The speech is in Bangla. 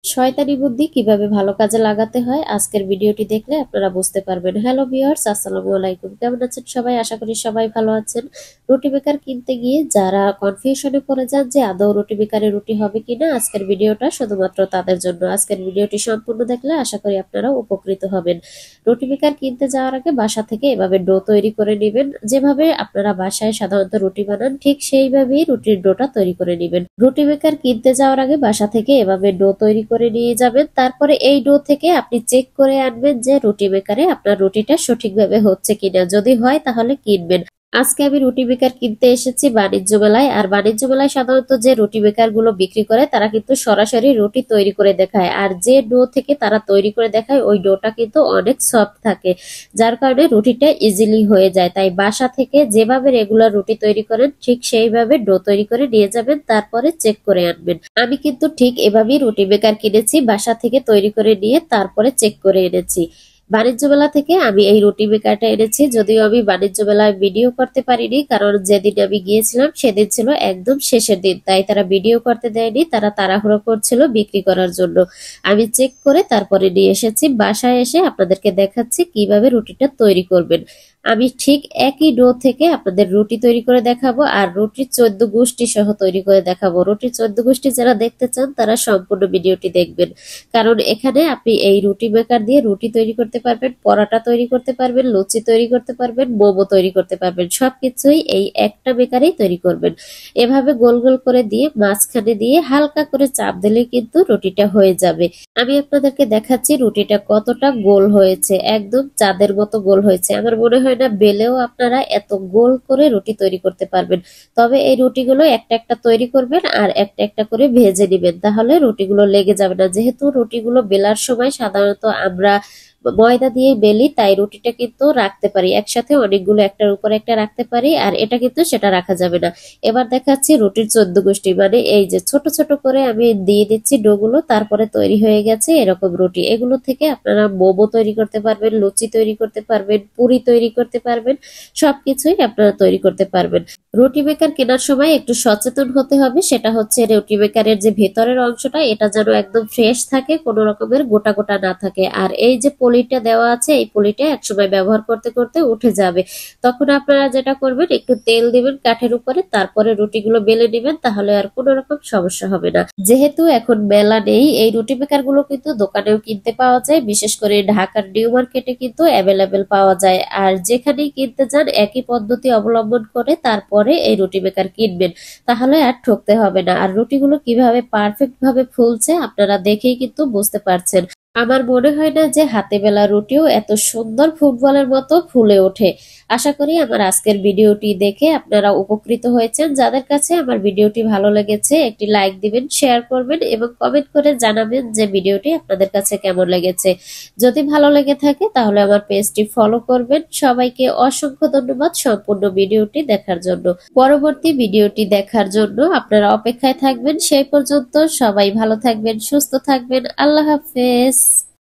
শয়তানি বুদ্ধি কিভাবে ভালো কাজে লাগাতে হয় আজকের ভিডিওটি দেখলে আপনারা বুঝতে পারবেন। হ্যালো ভিউয়ার্স, আসসালামু আলাইকুম। কেমন আছেন সবাই? আশা করি সবাই ভালো আছেন। রুটি মেকার কিনতে গিয়ে যারা কনফিউশনে পড়ে যান যে আদৌ রুটি মেকারে রুটি হবে কিনা, আজকের ভিডিওটা শুধুমাত্র তাদের জন্য। আজকের ভিডিওটি সম্পূর্ণ দেখলে আশা করি আপনারা উপকৃত হবেন। রুটি মেকার কিনতে যাওয়ার আগে বাসা থেকে এভাবে ডো তৈরি করে নেবেন। যেভাবে আপনারা বাসায় সাধারণত রুটি বানান ঠিক সেইভাবেই রুটির ডোটা তৈরি করে নেবেন। রুটি মেকার কিনতে যাওয়ার আগে বাসা থেকে এভাবে ডো তৈরি করে নিয়ে যাবেন। তারপরে এই ডো থেকে আপনি চেক করে আনবেন যে রুটি মেকারে আপনার রুটিটা সঠিকভাবে হচ্ছে কিনা। যদি হয় তাহলে কিনবেন। আজকে আমি রুটি মেকার কিনতে এসেছি বাণিজ্য মেলায়। আর বাণিজ্য মেলায় সাধারণত যে রুটি মেকার গুলো বিক্রি করে তারা কিন্তু সরাসরি রুটি তৈরি করে দেখায়, আর যে ডো থেকে তারা তৈরি করে দেখায় ওই ডোটা কিন্তু অনেক সফট থাকে, যার কারণে রুটিটা ইজিলি হয়ে যায়। তাই বাসা থেকে যেভাবে রেগুলার রুটি তৈরি করেন ঠিক সেইভাবে ডো তৈরি করে নিয়ে যাবেন, তারপরে চেক করে আনবেন। আমি কিন্তু ঠিক এভাবেই রুটি মেকার কিনেছি, বাসা থেকে তৈরি করে নিয়ে তারপরে চেক করে এনেছি। বাণিজ্য মেলা থেকে আমি এই রুটি মেকারটা এনেছি। যদিও আমি বাণিজ্য মেলায় ভিডিও করতে পারিনি, কারণ যেদিন আমি গিয়েছিলাম সেদিন ছিল একদম শেষের দিন, তাই তারা ভিডিও করতে দেয়নি। তারা তাড়াহুড়ো করছিল বিক্রি করার জন্য। আমি চেক করে তারপরে নিয়ে এসেছি। বাসায় এসে আপনাদেরকে দেখাচ্ছি কিভাবে রুটিটা তৈরি করবেন। আমি ঠিক একই ডো থেকে আপনাদের রুটি তৈরি করে দেখাবো, আর রুটির 14 গোষ্ঠী সহ তৈরি করে দেখাবো। রুটির 14 গোষ্ঠী যারা দেখতে চান তারা সম্পূর্ণ ভিডিওটি দেখবেন, কারণ এখানে আপনি এই রুটি মেকার দিয়ে রুটি তৈরি করতে পারবেন, পরোটা তৈরি করতে পারবেন, লুচি তৈরি করতে পারবেন, মোমো তৈরি করতে পারবেন। সবকিছুই এই একটা মেকারেই তৈরি করবেন। এভাবে গোল গোল করে দিয়ে মাঝখানে দিয়ে হালকা করে চাপ দিলে কিন্তু রুটিটা হয়ে যাবে। আমি আপনাদেরকে দেখাচ্ছি রুটিটা কতটা গোল হয়েছে, একদম চাঁদের মতো গোল হয়েছে। আমার মনে হয় না বেলেও আপনারা এত গোল করে রুটি তৈরি করতে পারবেন। তবে এই রুটিগুলো একটা একটা তৈরি করবেন আর একটা একটা করে ভেজে নেবেন, তাহলে রুটিগুলো লেগে যাবে না। যেহেতু রুটিগুলো বেলার সময় সাধারণত আমরা ময়দা দিয়ে বেলি, তাই রুটিটা কিন্তু রাখতে পারি একসাথে, অনেকগুলো একটার উপর একটা রাখতে পারি, আর এটা কিন্তু সেটা রাখা যাবে না। এবার দেখাচ্ছি রুটির 14 গোষ্ঠী, মানে এই যে ছোট ছোট করে আমি দিয়ে দিচ্ছি ডোগুলো, তারপরে তৈরি হয়ে গেছে এরকম রুটি। এগুলো থেকে আপনারা মোমো তৈরি করতে পারবেন, লুচি তৈরি করতে পারবেন, পুরি তৈরি করতে পারবেন, সবকিছুই আপনারা তৈরি করতে পারবেন। রুটি মেকার কেনার সময় একটু সচেতন হতে হবে। সেটা হচ্ছে রুটি মেকারের যে ভেতরের অংশটা এটা যেন একদম ফ্রেশ থাকে, কোনো রকমের গোটা গোটা না থাকে। আর এই যে পলিটা দেওয়া আছে এই পলিটা একসময় ব্যবহার করতে করতে উঠে যাবে, তখন আপনারা যেটা করবেন একটু তেল দিবেন কাঠের উপরে, তারপরে রুটিগুলো বেলে নেবেন, তাহলে আর কোনো রকম সমস্যা হবে না। যেহেতু এখন মেলা নেই, এই রুটি মেকার গুলো কিন্তু দোকানেও কিনতে পাওয়া যায়, বিশেষ করে ঢাকার নিউ মার্কেটে কিন্তু অ্যাভেলেবেল পাওয়া যায়। আর যেখানেই কিনতে যান একই পদ্ধতি অবলম্বন করে তারপরে এই রুটি মেকার কিনবেন, তাহলে আর ঠকতে হবে না। আর রুটিগুলো কিভাবে পারফেক্ট ভাবে ফুলছে আপনারা দেখেই কিন্তু বুঝতে পারছেন। আমার মনে হয় না যে হাতে বেলা রুটিও এত সুন্দর ফুটবলের মতো ফুলে ওঠে। আশা করি আমার আজকের ভিডিওটি দেখে আপনারা উপকৃত হয়েছেন। যাদের কাছে আমার ভিডিওটি ভালো লেগেছে একটি লাইক দিবেন, শেয়ার করবেন এবং কমেন্ট করে জানাবেন যে ভিডিওটি আপনাদের কাছে কেমন লেগেছে। যদি ভালো লেগে থাকে তাহলে আমার পেজটি ফলো করবেন। সবাইকে অসংখ্য ধন্যবাদ সম্পূর্ণ ভিডিওটি দেখার জন্য। পরবর্তী ভিডিওটি দেখার জন্য আপনারা অপেক্ষায় থাকবেন। সেই পর্যন্ত সবাই ভালো থাকবেন, সুস্থ থাকবেন। আল্লাহ হাফেজ।